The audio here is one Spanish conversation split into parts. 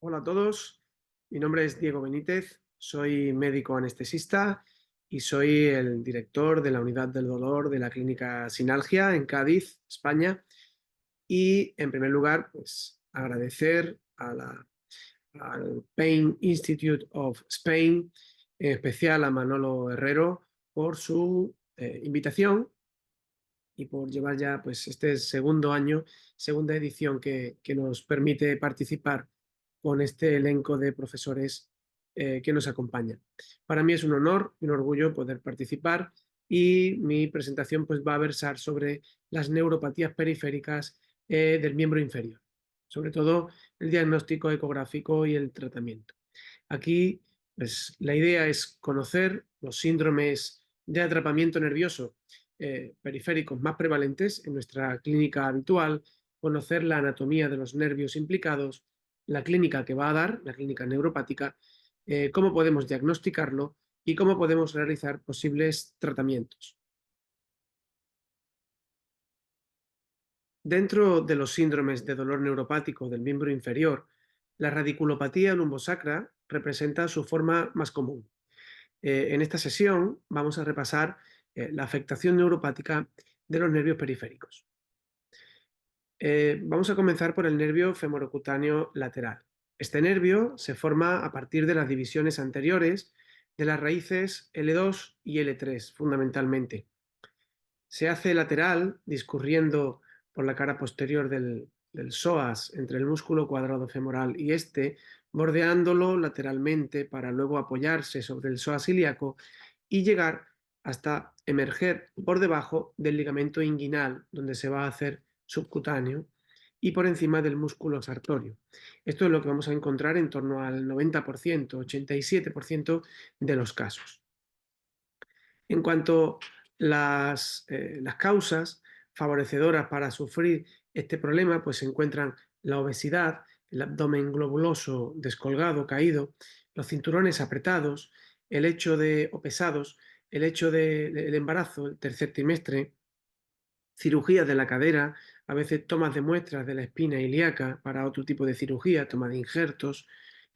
Hola a todos, mi nombre es Diego Benítez, soy médico anestesista y soy el director de la unidad del dolor de la clínica Sinalgia en Cádiz, España. Y en primer lugar, pues agradecer al Pain Institute of Spain, en especial a Manolo Herrero, por su invitación y por llevar ya pues este segundo año, segunda edición que nos permite participar con este elenco de profesores que nos acompañan. Para mí es un honor y un orgullo poder participar y mi presentación pues va a versar sobre las neuropatías periféricas del miembro inferior, sobre todo el diagnóstico ecográfico y el tratamiento. Aquí pues, la idea es conocer los síndromes de atrapamiento nervioso periféricos más prevalentes en nuestra clínica habitual, conocer la anatomía de los nervios implicados, la clínica que va a dar, la clínica neuropática, cómo podemos diagnosticarlo y cómo podemos realizar posibles tratamientos. Dentro de los síndromes de dolor neuropático del miembro inferior, la radiculopatía lumbosacra representa su forma más común. En esta sesión vamos a repasar la afectación neuropática de los nervios periféricos. Vamos a comenzar por el nervio femorocutáneo lateral. Este nervio se forma a partir de las divisiones anteriores de las raíces L2 y L3, fundamentalmente. Se hace lateral discurriendo por la cara posterior del psoas entre el músculo cuadrado femoral y este, bordeándolo lateralmente para luego apoyarse sobre el psoas ilíaco y llegar hasta emerger por debajo del ligamento inguinal, donde se va a hacer subcutáneo, y por encima del músculo sartorio. Esto es lo que vamos a encontrar en torno al 90%, 87% de los casos. En cuanto las causas favorecedoras para sufrir este problema, pues se encuentran la obesidad, el abdomen globuloso descolgado, caído, los cinturones apretados, el hecho de, o pesados, el hecho del embarazo, el tercer trimestre, cirugías de la cadera, a veces tomas de muestras de la espina ilíaca para otro tipo de cirugía, toma de injertos.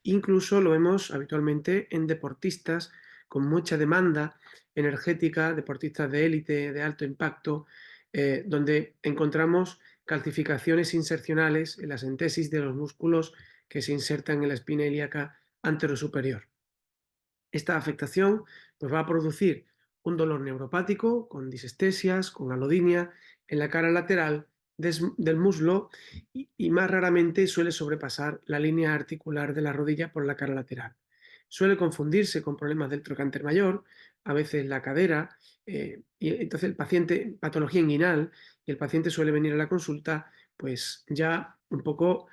Incluso lo vemos habitualmente en deportistas con mucha demanda energética, deportistas de élite, de alto impacto, donde encontramos calcificaciones insercionales en las entesis de los músculos que se insertan en la espina ilíaca anterosuperior. Esta afectación pues, va a producir un dolor neuropático con disestesias, con alodinia en la cara lateral del muslo y más raramente suele sobrepasar la línea articular de la rodilla por la cara lateral. Suele confundirse con problemas del trocánter mayor, a veces la cadera, y entonces el paciente, patología inguinal, y el paciente suele venir a la consulta pues ya un poco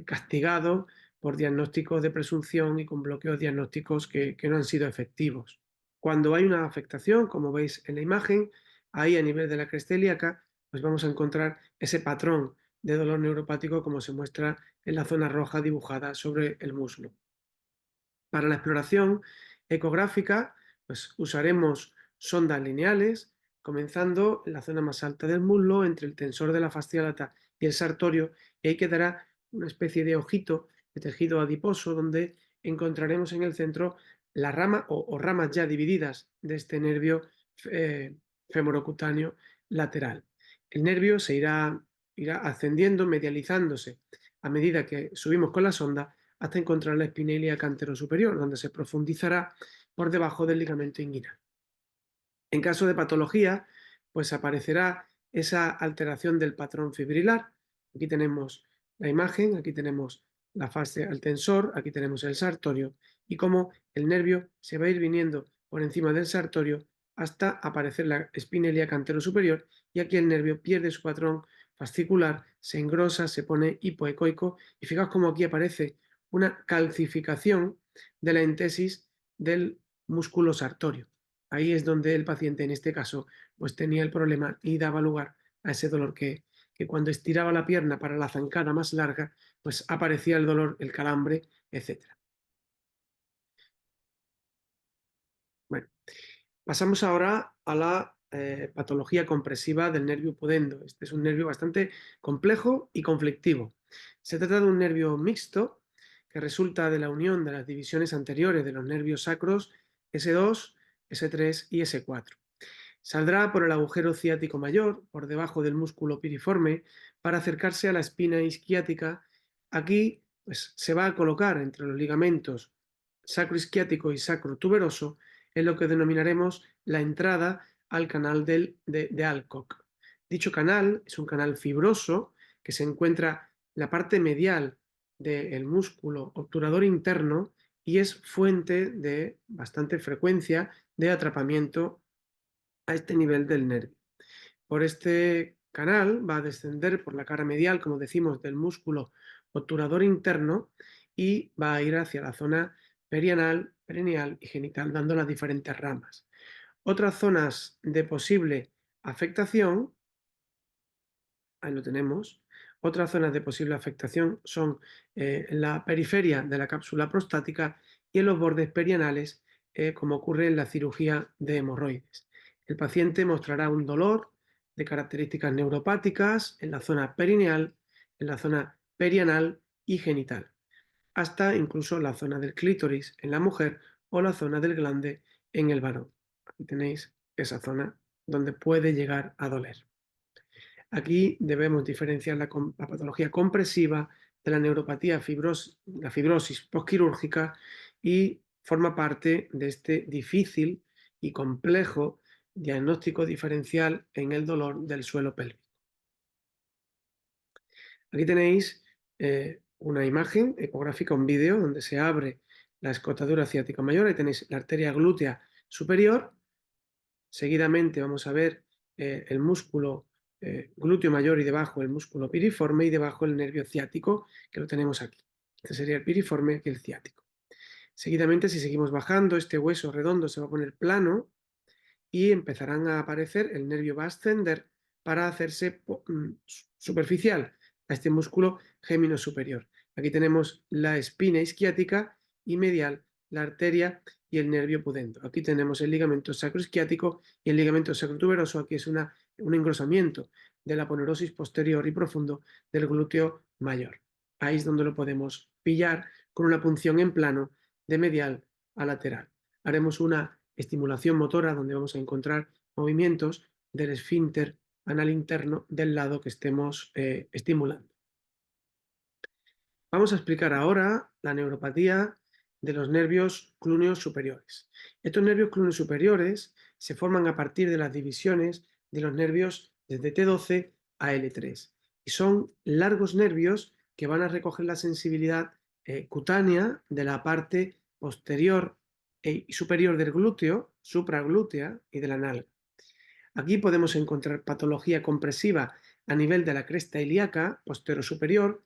castigado por diagnósticos de presunción y con bloqueos diagnósticos que no han sido efectivos. Cuando hay una afectación, como veis en la imagen, ahí a nivel de la cresta ilíaca, pues vamos a encontrar ese patrón de dolor neuropático como se muestra en la zona roja dibujada sobre el muslo. Para la exploración ecográfica, pues usaremos sondas lineales, comenzando en la zona más alta del muslo, entre el tensor de la fascia lata y el sartorio, y ahí quedará una especie de ojito de tejido adiposo donde encontraremos en el centro la rama o ramas ya divididas de este nervio femorocutáneo lateral. El nervio irá ascendiendo, medializándose a medida que subimos con la sonda hasta encontrar la espina ilíaca anterosuperior, donde se profundizará por debajo del ligamento inguinal. En caso de patología, pues aparecerá esa alteración del patrón fibrilar. Aquí tenemos la imagen, aquí tenemos la fase al tensor, aquí tenemos el sartorio y cómo el nervio se va a ir viniendo por encima del sartorio hasta aparecer la espina ilíaca anterosuperior y aquí el nervio pierde su patrón fascicular, se engrosa, se pone hipoecoico y fijaos cómo aquí aparece una calcificación de la entesis del músculo sartorio. Ahí es donde el paciente, en este caso, pues tenía el problema y daba lugar a ese dolor que cuando estiraba la pierna para la zancada más larga, pues aparecía el dolor, el calambre, etc. Bueno, pasamos ahora a la patología compresiva del nervio pudendo. Este es un nervio bastante complejo y conflictivo. Se trata de un nervio mixto que resulta de la unión de las divisiones anteriores de los nervios sacros S2, S3 y S4. Saldrá por el agujero ciático mayor, por debajo del músculo piriforme, para acercarse a la espina isquiática. Aquí pues, se va a colocar entre los ligamentos sacroisquiático y sacrotuberoso en lo que denominaremos la entrada al canal de Alcock. Dicho canal es un canal fibroso que se encuentra en la parte medial del músculo obturador interno y es fuente de bastante frecuencia de atrapamiento a este nivel del nervio. Por este canal va a descender por la cara medial, como decimos, del músculo obturador interno y va a ir hacia la zona perianal, perineal y genital, dando las diferentes ramas. Otras zonas de posible afectación, ahí lo tenemos, otras zonas de posible afectación son en la periferia de la cápsula prostática y en los bordes perianales, como ocurre en la cirugía de hemorroides. El paciente mostrará un dolor de características neuropáticas en la zona perineal, en la zona perianal y genital, hasta incluso la zona del clítoris en la mujer o la zona del glande en el varón. Aquí tenéis esa zona donde puede llegar a doler. Aquí debemos diferenciar la patología compresiva de la neuropatía, la fibrosis postquirúrgica, y forma parte de este difícil y complejo diagnóstico diferencial en el dolor del suelo pélvico. Aquí tenéis una imagen ecográfica, un vídeo donde se abre la escotadura ciática mayor. Ahí tenéis la arteria glútea superior. Seguidamente vamos a ver el músculo glúteo mayor y debajo el músculo piriforme y debajo el nervio ciático, que lo tenemos aquí. Este sería el piriforme, aquí el ciático. Seguidamente, si seguimos bajando, este hueso redondo se va a poner plano y empezarán a aparecer, el nervio va a ascender para hacerse superficial a este músculo gémino superior. Aquí tenemos la espina isquiática y medial, la arteria y el nervio pudendo. Aquí tenemos el ligamento sacroisquiático y el ligamento sacrotuberoso. Aquí es un engrosamiento de la aponerosis posterior y profundo del glúteo mayor. Ahí es donde lo podemos pillar con una punción en plano de medial a lateral. Haremos una estimulación motora donde vamos a encontrar movimientos del esfínter anal interno del lado que estemos estimulando. Vamos a explicar ahora la neuropatía de los nervios clúneos superiores. Estos nervios clúneos superiores se forman a partir de las divisiones de los nervios desde T12 a L3 y son largos nervios que van a recoger la sensibilidad cutánea de la parte posterior y superior del glúteo, supraglútea y de la nalga. Aquí podemos encontrar patología compresiva a nivel de la cresta ilíaca posterior-superior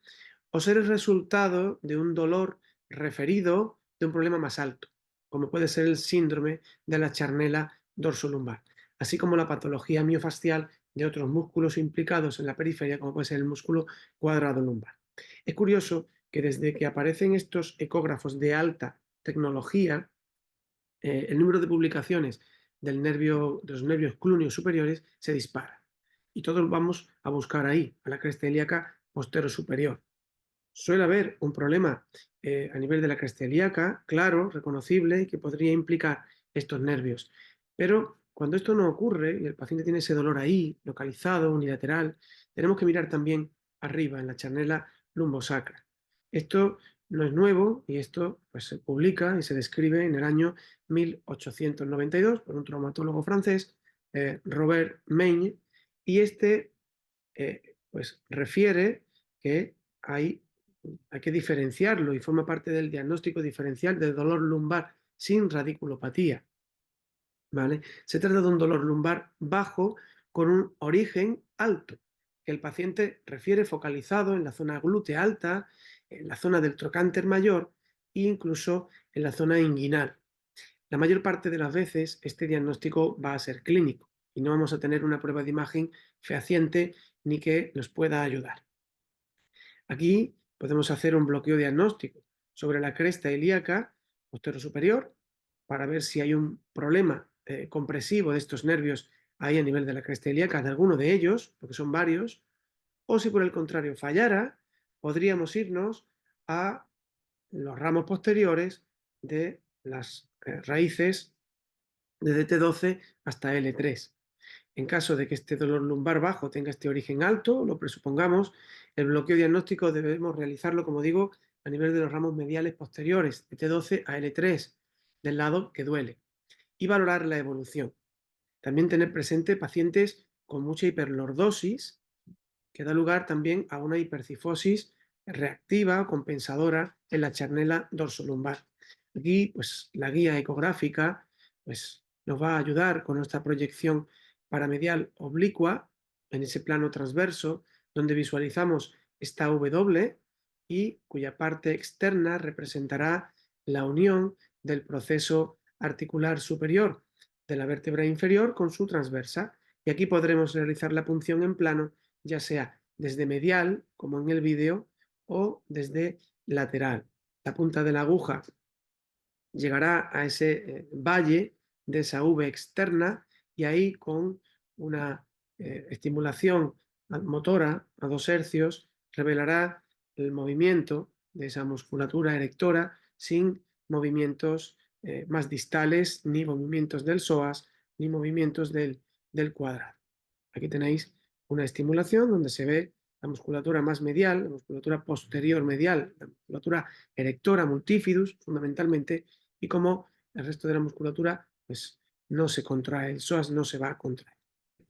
o ser el resultado de un dolor referido de un problema más alto, como puede ser el síndrome de la charnela dorsolumbar, así como la patología miofascial de otros músculos implicados en la periferia, como puede ser el músculo cuadrado lumbar. Es curioso que desde que aparecen estos ecógrafos de alta tecnología, el número de publicaciones de los nervios clúneos superiores se dispara. Y todos vamos a buscar ahí, a la cresta ilíaca postero superior. Suele haber un problema a nivel de la cresta ilíaca, claro, reconocible, y que podría implicar estos nervios. Pero cuando esto no ocurre y el paciente tiene ese dolor ahí, localizado, unilateral, tenemos que mirar también arriba, en la charnela lumbosacra. Esto no es nuevo y esto pues, se publica y se describe en el año 1892 por un traumatólogo francés, Robert Meigne, y este pues, refiere que hay que diferenciarlo y forma parte del diagnóstico diferencial del dolor lumbar sin radiculopatía. ¿Vale? Se trata de un dolor lumbar bajo con un origen alto, que el paciente refiere focalizado en la zona glútea alta, en la zona del trocánter mayor e incluso en la zona inguinal. La mayor parte de las veces este diagnóstico va a ser clínico y no vamos a tener una prueba de imagen fehaciente ni que nos pueda ayudar. Aquí podemos hacer un bloqueo diagnóstico sobre la cresta ilíaca posterior superior para ver si hay un problema compresivo de estos nervios ahí a nivel de la cresta ilíaca, de alguno de ellos, porque son varios, o si por el contrario fallara, podríamos irnos a los ramos posteriores de las raíces desde T12 hasta L3. En caso de que este dolor lumbar bajo tenga este origen alto, lo presupongamos, el bloqueo diagnóstico debemos realizarlo, como digo, a nivel de los ramos mediales posteriores, de T12 a L3, del lado que duele, y valorar la evolución. También tener presente pacientes con mucha hiperlordosis, que da lugar también a una hipercifosis reactiva o compensadora en la charnela dorsolumbar. Aquí, pues, la guía ecográfica pues, nos va a ayudar con nuestra proyección paramedial oblicua en ese plano transverso, donde visualizamos esta W y cuya parte externa representará la unión del proceso articular superior de la vértebra inferior con su transversa. Y aquí podremos realizar la punción en plano, ya sea desde medial, como en el vídeo, o desde lateral. La punta de la aguja llegará a ese valle de esa V externa y ahí con una estimulación motora a 2 hercios revelará el movimiento de esa musculatura erectora sin movimientos más distales, ni movimientos del psoas, ni movimientos del cuadrado. Aquí tenéis una estimulación donde se ve la musculatura más medial, la musculatura posterior medial, la musculatura erectora multifidus fundamentalmente, y como el resto de la musculatura pues no se contrae, el psoas no se va a contraer.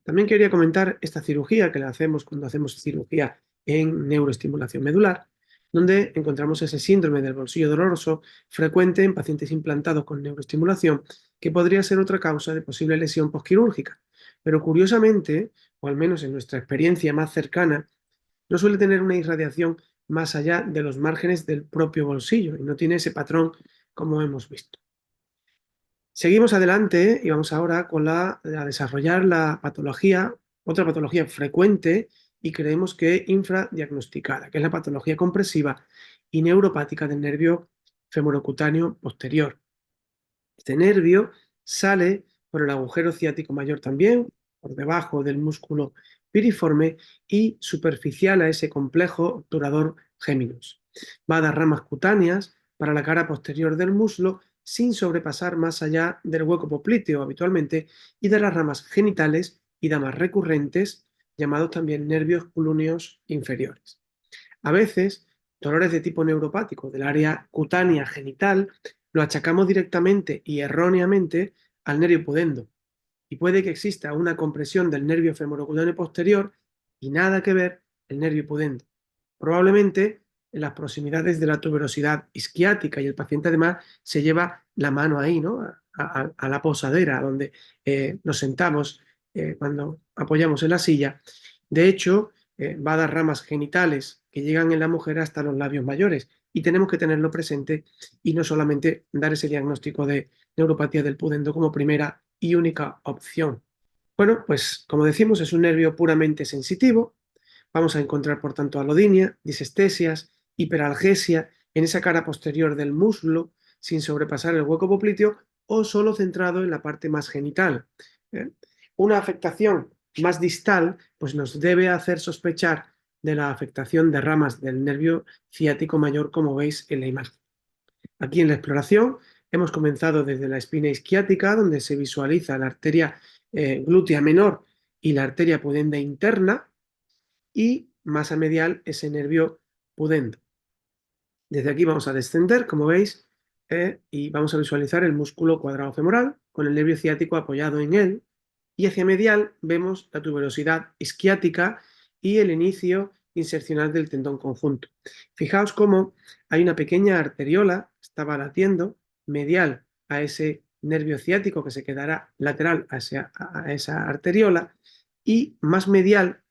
También quería comentar esta cirugía que la hacemos cuando hacemos cirugía en neuroestimulación medular, donde encontramos ese síndrome del bolsillo doloroso frecuente en pacientes implantados con neuroestimulación, que podría ser otra causa de posible lesión posquirúrgica. Pero curiosamente, o al menos en nuestra experiencia más cercana, no suele tener una irradiación más allá de los márgenes del propio bolsillo y no tiene ese patrón como hemos visto. Seguimos adelante y vamos ahora a desarrollar la patología, otra patología frecuente y creemos que infradiagnosticada, que es la patología compresiva y neuropática del nervio femorocutáneo posterior. Este nervio sale por el agujero ciático mayor también, por debajo del músculo piriforme y superficial a ese complejo obturador géminis. Va a dar ramas cutáneas para la cara posterior del muslo sin sobrepasar más allá del hueco popliteo habitualmente y de las ramas genitales y damas recurrentes, llamados también nervios culúneos inferiores. A veces, dolores de tipo neuropático del área cutánea genital lo achacamos directamente y erróneamente al nervio pudendo, y puede que exista una compresión del nervio femorocutáneo posterior y nada que ver el nervio pudendo. Probablemente en las proximidades de la tuberosidad isquiática, y el paciente además se lleva la mano ahí, ¿no? a la posadera donde nos sentamos cuando apoyamos en la silla. De hecho, va a dar ramas genitales que llegan en la mujer hasta los labios mayores y tenemos que tenerlo presente y no solamente dar ese diagnóstico de neuropatía del pudendo como primera y única opción. Bueno, pues como decimos, es un nervio puramente sensitivo. Vamos a encontrar, por tanto, alodinia, disestesias, hiperalgesia en esa cara posterior del muslo, sin sobrepasar el hueco popliteo o solo centrado en la parte más genital. ¿Eh? Una afectación más distal pues nos debe hacer sospechar de la afectación de ramas del nervio ciático mayor, como veis en la imagen. Aquí en la exploración hemos comenzado desde la espina isquiática, donde se visualiza la arteria glútea menor y la arteria pudenda interna, y más a medial ese nervio pudendo. Desde aquí vamos a descender, como veis, y vamos a visualizar el músculo cuadrado femoral con el nervio ciático apoyado en él, y hacia medial vemos la tuberosidad isquiática y el inicio insercional del tendón conjunto. Fijaos cómo hay una pequeña arteriola que estaba latiendo medial a ese nervio ciático que se quedará lateral a esa arteriola, y más medial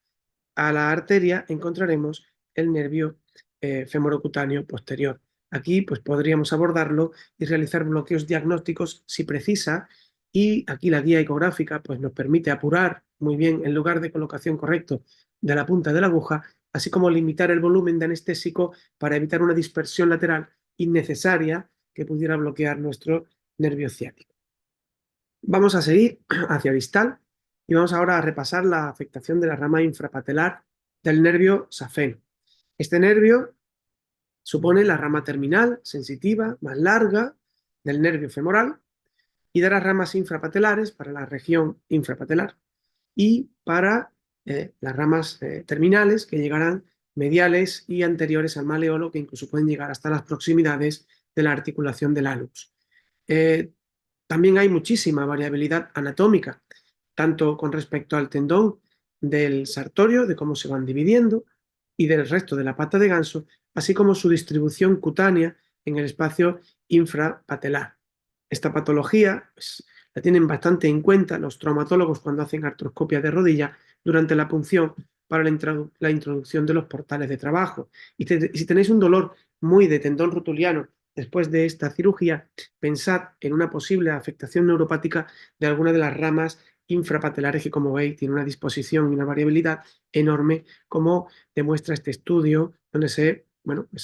a la arteria encontraremos el nervio femorocutáneo posterior. Aquí pues podríamos abordarlo y realizar bloqueos diagnósticos si precisa, y aquí la guía ecográfica pues nos permite apurar muy bien el lugar de colocación correcto de la punta de la aguja, así como limitar el volumen de anestésico para evitar una dispersión lateral innecesaria que pudiera bloquear nuestro nervio ciático. Vamos a seguir hacia distal y vamos ahora a repasar la afectación de la rama infrapatelar del nervio safeno. Este nervio supone la rama terminal, sensitiva, más larga del nervio femoral y de las ramas infrapatelares para la región infrapatelar y para las ramas terminales que llegarán mediales y anteriores al maleolo, que incluso pueden llegar hasta las proximidades de la articulación del hallux. También hay muchísima variabilidad anatómica, tanto con respecto al tendón del sartorio, de cómo se van dividiendo, y del resto de la pata de ganso, así como su distribución cutánea en el espacio infrapatelar. Esta patología pues, la tienen bastante en cuenta los traumatólogos cuando hacen artroscopia de rodilla durante la punción para la introducción de los portales de trabajo. Y si tenéis un dolor muy de tendón rotuliano después de esta cirugía, pensad en una posible afectación neuropática de alguna de las ramas infrapatelares que, como veis, tiene una disposición y una variabilidad enorme, como demuestra este estudio donde se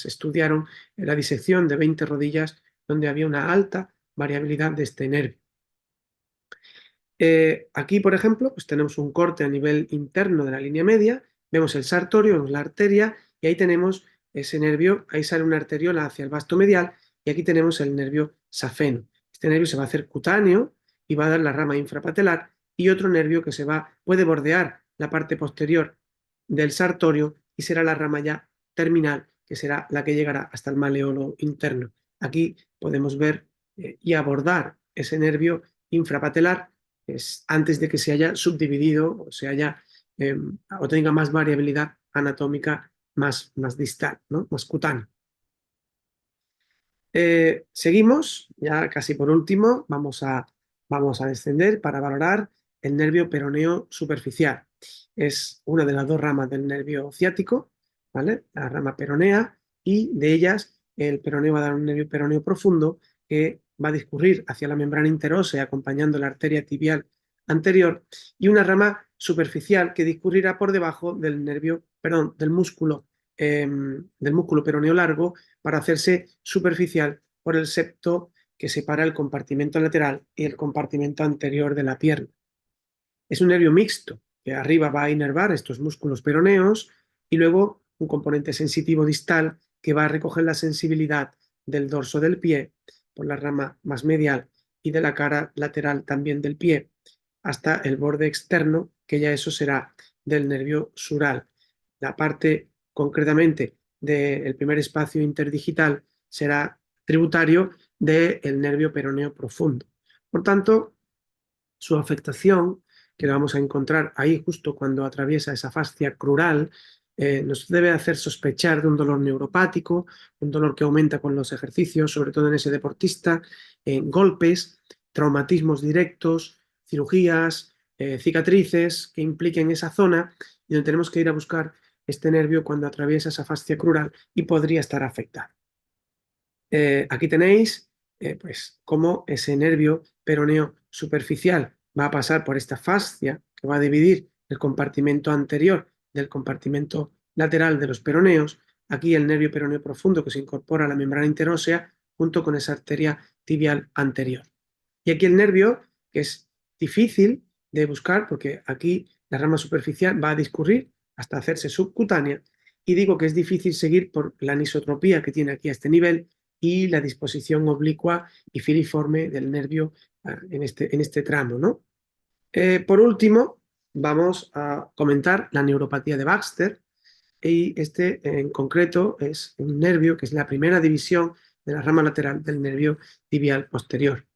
estudiaron la disección de 20 rodillas donde había una alta variabilidad de este nervio. Aquí, por ejemplo, pues tenemos un corte a nivel interno de la línea media, vemos el sartorio, vemos la arteria y ahí tenemos ese nervio, ahí sale una arteriola hacia el vasto medial y aquí tenemos el nervio safeno. Este nervio se va a hacer cutáneo y va a dar la rama infrapatelar y otro nervio que puede bordear la parte posterior del sartorio y será la rama ya terminal, que será la que llegará hasta el maleolo interno. Aquí podemos ver y abordar ese nervio infrapatelar antes de que se haya subdividido o se haya o tenga más variabilidad anatómica más distal, ¿no? Más cutánea. Seguimos, ya casi por último, vamos a descender para valorar el nervio peroneo superficial. Es una de las dos ramas del nervio ciático, ¿vale? La rama peronea, y de ellas el peroneo va a dar un nervio peroneo profundo que va a discurrir hacia la membrana interósea acompañando la arteria tibial anterior, y una rama superficial que discurrirá por debajo del nervio, perdón, del músculo peroneo largo para hacerse superficial por el septo que separa el compartimento lateral y el compartimento anterior de la pierna. Es un nervio mixto, que arriba va a inervar estos músculos peroneos y luego un componente sensitivo distal que va a recoger la sensibilidad del dorso del pie por la rama más medial y de la cara lateral también del pie hasta el borde externo, que ya eso será del nervio sural. La parte concretamente del primer espacio interdigital será tributario del nervio peroneo profundo. Por tanto, su afectación, que la vamos a encontrar ahí justo cuando atraviesa esa fascia crural, nos debe hacer sospechar de un dolor neuropático, un dolor que aumenta con los ejercicios, sobre todo en ese deportista, golpes, traumatismos directos, cirugías, cicatrices que impliquen esa zona y donde tenemos que ir a buscar este nervio cuando atraviesa esa fascia crural y podría estar afectado. Aquí tenéis pues cómo ese nervio peroneo superficial va a pasar por esta fascia que va a dividir el compartimento anterior del compartimento lateral de los peroneos. Aquí el nervio peroneo profundo que se incorpora a la membrana interósea junto con esa arteria tibial anterior. Y aquí el nervio, que es difícil de buscar porque aquí la rama superficial va a discurrir hasta hacerse subcutánea, y digo que es difícil seguir por la anisotropía que tiene aquí a este nivel y la disposición oblicua y filiforme del nervio en este tramo, ¿no? Por último, vamos a comentar la neuropatía de Baxter, y este en concreto es un nervio que es la primera división de la rama lateral del nervio tibial posterior.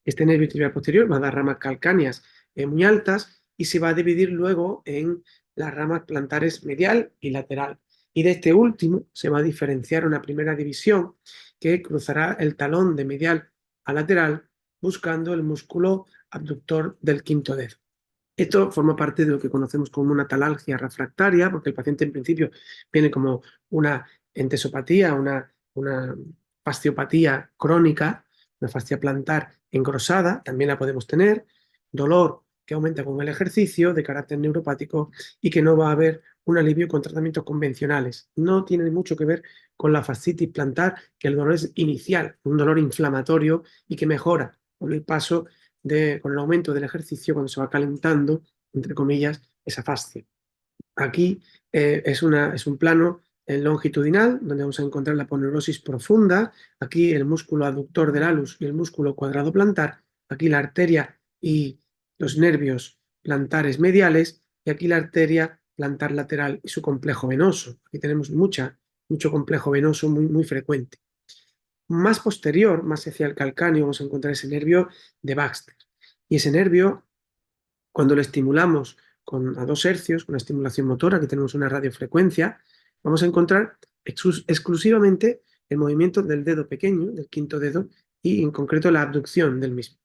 Este nervio tibial posterior va a dar ramas calcáneas muy altas y se va a dividir luego en las ramas plantares medial y lateral. Y de este último se va a diferenciar una primera división que cruzará el talón de medial a lateral buscando el músculo abductor del quinto dedo. Esto forma parte de lo que conocemos como una talalgia refractaria, porque el paciente en principio viene como una entesopatía, una fasciopatía crónica, una fascia plantar engrosada, también la podemos tener, dolor que aumenta con el ejercicio de carácter neuropático y que no va a haber un alivio con tratamientos convencionales. No tiene mucho que ver con la fascitis plantar, que el dolor es inicial, un dolor inflamatorio y que mejora con el paso con el aumento del ejercicio cuando se va calentando, entre comillas, esa fascia. Aquí es un plano el longitudinal, donde vamos a encontrar la aponeurosis profunda, aquí el músculo aductor del alus y el músculo cuadrado plantar, aquí la arteria y los nervios plantares mediales, y aquí la arteria plantar lateral y su complejo venoso. Aquí tenemos mucho complejo venoso muy frecuente. Más posterior, más hacia el calcáneo, vamos a encontrar ese nervio de Baxter. Y ese nervio, cuando lo estimulamos a 2 hercios, con una estimulación motora, que tenemos una radiofrecuencia, vamos a encontrar exclusivamente el movimiento del dedo pequeño, del quinto dedo, y en concreto la abducción del mismo.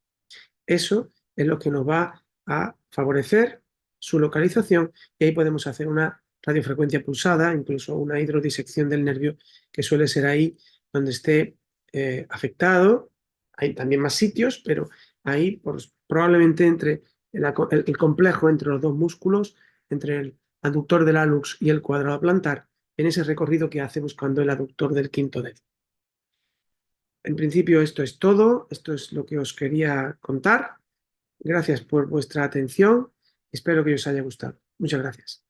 Eso es lo que nos va a favorecer su localización, y ahí podemos hacer una radiofrecuencia pulsada, incluso una hidrodisección del nervio, que suele ser ahí donde esté afectado. Hay también más sitios, pero ahí probablemente entre el complejo entre los dos músculos, entre el aductor del hallux y el cuadrado plantar, en ese recorrido que hace buscando el aductor del quinto dedo. En principio esto es todo, esto es lo que os quería contar. Gracias por vuestra atención, espero que os haya gustado. Muchas gracias.